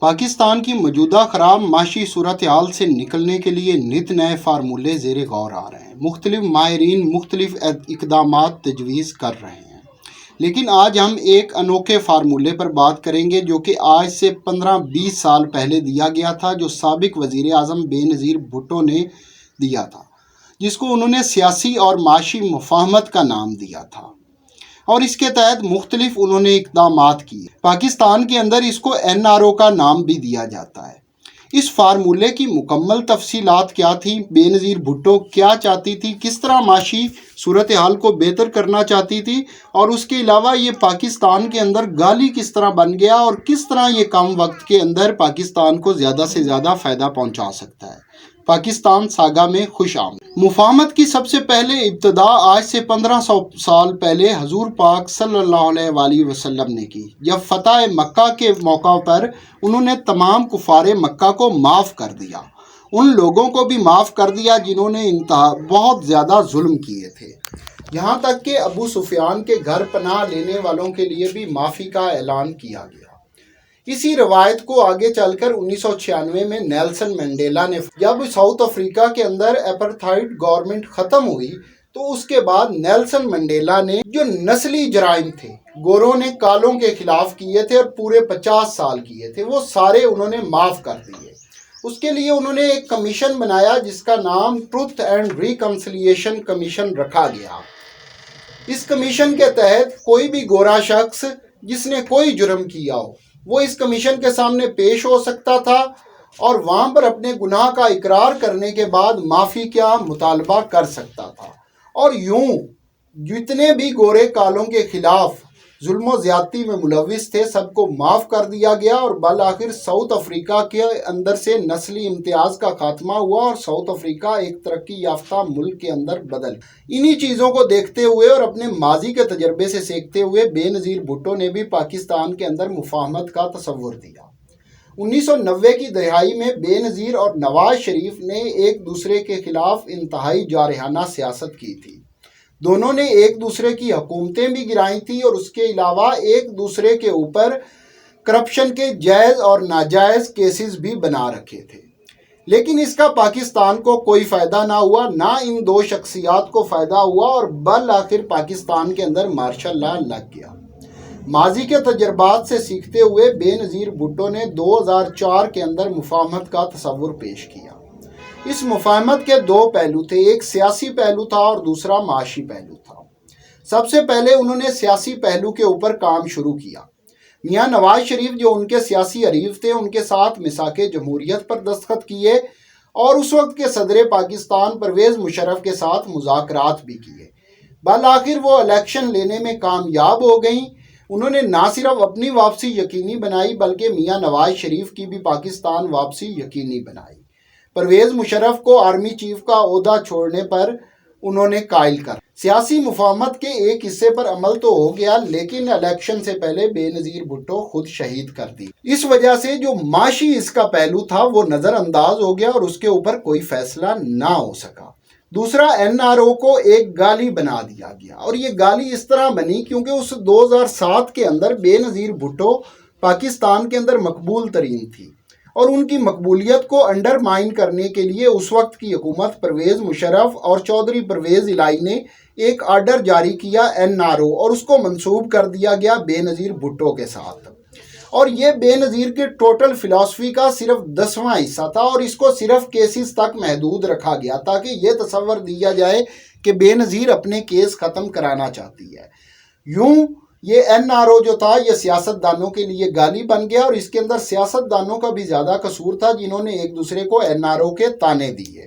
پاکستان کی موجودہ خراب معاشی صورتحال سے نکلنے کے لیے نت نئے فارمولے زیر غور آ رہے ہیں۔ مختلف ماہرین مختلف اقدامات تجویز کر رہے ہیں، لیکن آج ہم ایک انوکھے فارمولے پر بات کریں گے جو کہ آج سے 15-20 سال پہلے دیا گیا تھا، جو سابق وزیر اعظم بے نظیر بھٹو نے دیا تھا، جس کو انہوں نے سیاسی اور معاشی مفاہمت کا نام دیا تھا، اور اس کے تحت مختلف انہوں نے اقدامات کیے۔ پاکستان کے اندر اس کو NRO کا نام بھی دیا جاتا ہے۔ اس فارمولے کی مکمل تفصیلات کیا تھی، بے نظیر بھٹو کیا چاہتی تھی، کس طرح معاشی صورتحال کو بہتر کرنا چاہتی تھی، اور اس کے علاوہ یہ پاکستان کے اندر گالی کس طرح بن گیا اور کس طرح یہ کم وقت کے اندر پاکستان کو زیادہ سے زیادہ فائدہ پہنچا سکتا ہے۔ پاکستان ساگا میں خوش آمد۔ مفاہمت کی سب سے پہلے ابتدا آج سے 1500 سال پہلے حضور پاک صلی اللہ علیہ وآلہ وسلم نے کی، جب فتح مکہ کے موقع پر انہوں نے تمام کفار مکہ کو معاف کر دیا، ان لوگوں کو بھی معاف کر دیا جنہوں نے بہت زیادہ ظلم کیے تھے، یہاں تک کہ ابو سفیان کے گھر پناہ لینے والوں کے لیے بھی معافی کا اعلان کیا گیا۔ اسی روایت کو آگے چل کر 1996 میں نیلسن منڈیلا نے، جب ساؤتھ افریقہ کے اندر اپرتھائڈ گورنمنٹ ختم ہوئی، تو اس کے بعد نیلسن منڈیلا نے جو نسلی جرائم تھے، گوروں نے کالوں کے خلاف کیے تھے اور پورے 50 سال کیے تھے، وہ سارے انہوں نے معاف کر دیے۔ اس کے لیے انہوں نے ایک کمیشن بنایا جس کا نام ٹروتھ اینڈ ریکنسیلیشن کمیشن رکھا گیا۔ اس کمیشن کے تحت کوئی بھی گورا شخص جس نے کوئی جرم کیا ہو، وہ اس کمیشن کے سامنے پیش ہو سکتا تھا اور وہاں پر اپنے گناہ کا اقرار کرنے کے بعد معافی کا مطالبہ کر سکتا تھا، اور یوں جتنے بھی گورے کالوں کے خلاف ظلم و زیادتی میں ملوث تھے سب کو معاف کر دیا گیا، اور بالآخر ساؤتھ افریقہ کے اندر سے نسلی امتیاز کا خاتمہ ہوا اور ساؤتھ افریقہ ایک ترقی یافتہ ملک کے اندر بدل۔ انہی چیزوں کو دیکھتے ہوئے اور اپنے ماضی کے تجربے سے سیکھتے ہوئے بے نظیر بھٹو نے بھی پاکستان کے اندر مفاہمت کا تصور دیا۔ 1990 کی دہائی میں بے نظیر اور نواز شریف نے ایک دوسرے کے خلاف انتہائی جارحانہ سیاست کی تھی۔ دونوں نے ایک دوسرے کی حکومتیں بھی گرائی تھیں اور اس کے علاوہ ایک دوسرے کے اوپر کرپشن کے جائز اور ناجائز کیسز بھی بنا رکھے تھے، لیکن اس کا پاکستان کو کوئی فائدہ نہ ہوا، نہ ان دو شخصیات کو فائدہ ہوا، اور بالآخر پاکستان کے اندر مارشل لا لگ گیا۔ ماضی کے تجربات سے سیکھتے ہوئے بے نظیر بھٹو نے 2004 کے اندر مفاہمت کا تصور پیش کیا۔ اس مفاہمت کے دو پہلو تھے، ایک سیاسی پہلو تھا اور دوسرا معاشی پہلو تھا۔ سب سے پہلے انہوں نے سیاسی پہلو کے اوپر کام شروع کیا۔ میاں نواز شریف جو ان کے سیاسی حریف تھے، ان کے ساتھ میثاق جمہوریت پر دستخط کیے اور اس وقت کے صدر پاکستان پرویز مشرف کے ساتھ مذاکرات بھی کیے۔ بالآخر وہ الیکشن لینے میں کامیاب ہو گئیں۔ انہوں نے نہ صرف اپنی واپسی یقینی بنائی بلکہ میاں نواز شریف کی بھی پاکستان واپسی یقینی بنائی۔ پرویز مشرف کو آرمی چیف کا عہدہ چھوڑنے پر انہوں نے قائل کر سیاسی مفاہمت کے ایک حصے پر عمل تو ہو گیا، لیکن الیکشن سے پہلے بے نظیر بھٹو خود شہید کر دی۔ اس وجہ سے جو معاشی اس کا پہلو تھا وہ نظر انداز ہو گیا اور اس کے اوپر کوئی فیصلہ نہ ہو سکا۔ دوسرا، NRO کو ایک گالی بنا دیا گیا، اور یہ گالی اس طرح بنی کیونکہ اس 2007 کے اندر بے نظیر بھٹو پاکستان کے اندر مقبول ترین تھی، اور ان کی مقبولیت کو انڈرمائن کرنے کے لیے اس وقت کی حکومت پرویز مشرف اور چودھری پرویز الہی نے ایک آرڈر جاری کیا NRO، اور اس کو منسوب کر دیا گیا بے نظیر بھٹو کے ساتھ، اور یہ بے نظیر کے ٹوٹل فلسفی کا صرف 10واں حصہ تھا، اور اس کو صرف کیسز تک محدود رکھا گیا تاکہ یہ تصور دیا جائے کہ بے نظیر اپنے کیس ختم کرانا چاہتی ہے۔ یوں یہ NRO جو تھا یہ سیاست دانوں کے لیے گالی بن گیا، اور اس کے اندر سیاست دانوں کا بھی زیادہ قصور تھا جنہوں نے ایک دوسرے کو NRO کے طعنے دیے۔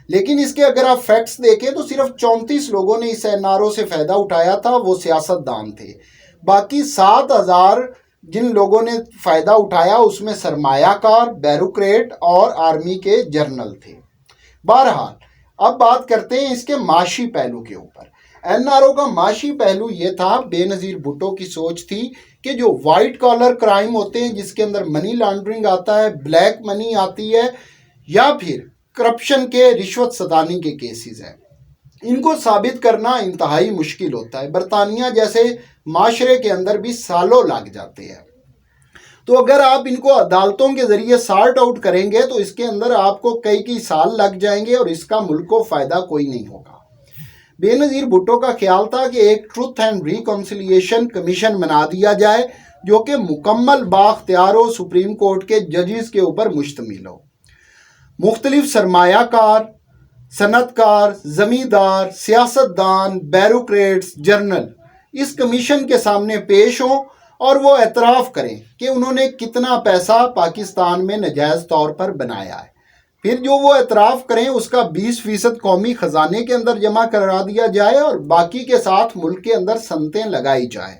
لیکن اس کے اگر آپ فیکٹس دیکھیں تو صرف 34 لوگوں نے اس NRO سے فائدہ اٹھایا تھا، وہ سیاست دان تھے۔ باقی 7000 جن لوگوں نے فائدہ اٹھایا اس میں سرمایہ کار، بیوروکریٹ اور آرمی کے جرنل تھے۔ بہرحال اب بات کرتے ہیں اس کے معاشی پہلو کے اوپر۔ NRO کا معاشی پہلو یہ تھا، بے نظیر بھٹو کی سوچ تھی کہ جو وائٹ کالر کرائم ہوتے ہیں جس کے اندر منی لانڈرنگ آتا ہے، بلیک منی آتی ہے، یا پھر کرپشن کے رشوت ستانی کے کیسز ہیں، ان کو ثابت کرنا انتہائی مشکل ہوتا ہے۔ برطانیہ جیسے معاشرے کے اندر بھی سالوں لگ جاتے ہیں۔ تو اگر آپ ان کو عدالتوں کے ذریعے سارٹ آؤٹ کریں گے تو اس کے اندر آپ کو کئی سال لگ جائیں گے اور اس کا ملک کو فائدہ کوئی نہیں ہوگا۔ بے نظیر بھٹو کا خیال تھا کہ ایک ٹروتھ اینڈ ریکنسیلیشن کمیشن بنا دیا جائے جو کہ مکمل بااختیار ہو، سپریم کورٹ کے ججز کے اوپر مشتمل ہو، مختلف سرمایہ کار، صنعت کار، زمیندار، سیاستدان، بیوروکریٹس، جرنل اس کمیشن کے سامنے پیش ہوں اور وہ اعتراف کریں کہ انہوں نے کتنا پیسہ پاکستان میں ناجائز طور پر بنایا ہے۔ پھر جو وہ اعتراف کریں اس کا 20% قومی خزانے کے اندر جمع کرا دیا جائے اور باقی کے ساتھ ملک کے اندر صنعتیں لگائی جائیں۔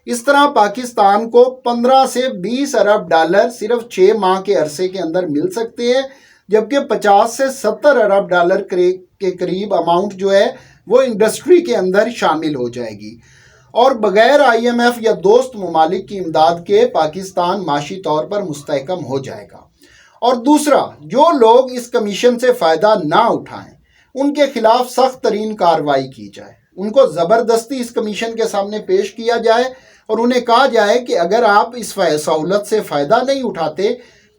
اس طرح پاکستان کو 15 سے 20 ارب ڈالر صرف 6 ماہ کے عرصے کے اندر مل سکتے ہیں، جبکہ 50 سے 70 ارب ڈالر کے قریب اماؤنٹ جو ہے وہ انڈسٹری کے اندر شامل ہو جائے گی، اور بغیر IMF یا دوست ممالک کی امداد کے پاکستان معاشی طور پر مستحکم ہو جائے گا۔ اور دوسرا، جو لوگ اس کمیشن سے فائدہ نہ اٹھائیں ان کے خلاف سخت ترین کارروائی کی جائے، ان کو زبردستی اس کمیشن کے سامنے پیش کیا جائے اور انہیں کہا جائے کہ اگر آپ اس سہولت سے فائدہ نہیں اٹھاتے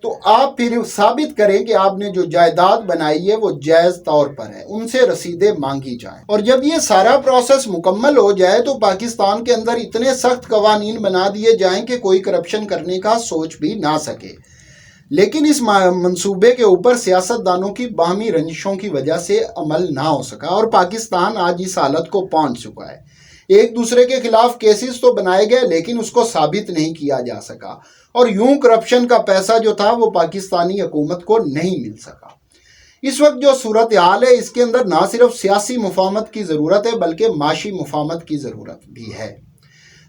تو آپ پھر ثابت کریں کہ آپ نے جو جائیداد بنائی ہے وہ جائز طور پر ہے، ان سے رسیدیں مانگی جائیں۔ اور جب یہ سارا پروسیس مکمل ہو جائے تو پاکستان کے اندر اتنے سخت قوانین بنا دیے جائیں کہ کوئی کرپشن کرنے کا سوچ بھی نہ سکے۔ لیکن اس منصوبے کے اوپر سیاستدانوں کی باہمی رنجشوں کی وجہ سے عمل نہ ہو سکا اور پاکستان آج اس حالت کو پہنچ چکا ہے۔ ایک دوسرے کے خلاف کیسز تو بنائے گئے لیکن اس کو ثابت نہیں کیا جا سکا، اور یوں کرپشن کا پیسہ جو تھا وہ پاکستانی حکومت کو نہیں مل سکا۔ اس وقت جو صورتحال ہے اس کے اندر نہ صرف سیاسی مفاہمت کی ضرورت ہے بلکہ معاشی مفاہمت کی ضرورت بھی ہے۔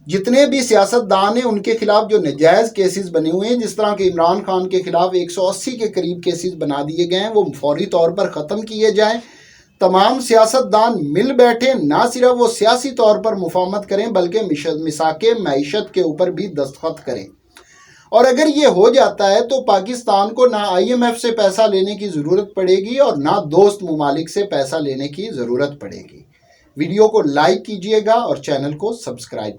جتنے بھی سیاستدان ہیں ان کے خلاف جو ناجائز کیسز بنے ہوئے ہیں، جس طرح کہ عمران خان کے خلاف 180 کے قریب کیسز بنا دیے گئے ہیں، وہ فوری طور پر ختم کیے جائیں۔ تمام سیاستدان مل بیٹھے، نہ صرف وہ سیاسی طور پر مفاہمت کریں بلکہ میثاق معیشت کے اوپر بھی دستخط کریں۔ اور اگر یہ ہو جاتا ہے تو پاکستان کو نہ IMF سے پیسہ لینے کی ضرورت پڑے گی اور نہ دوست ممالک سے پیسہ لینے کی ضرورت پڑے گی۔ ویڈیو کو لائک کیجیے گا اور چینل کو سبسکرائب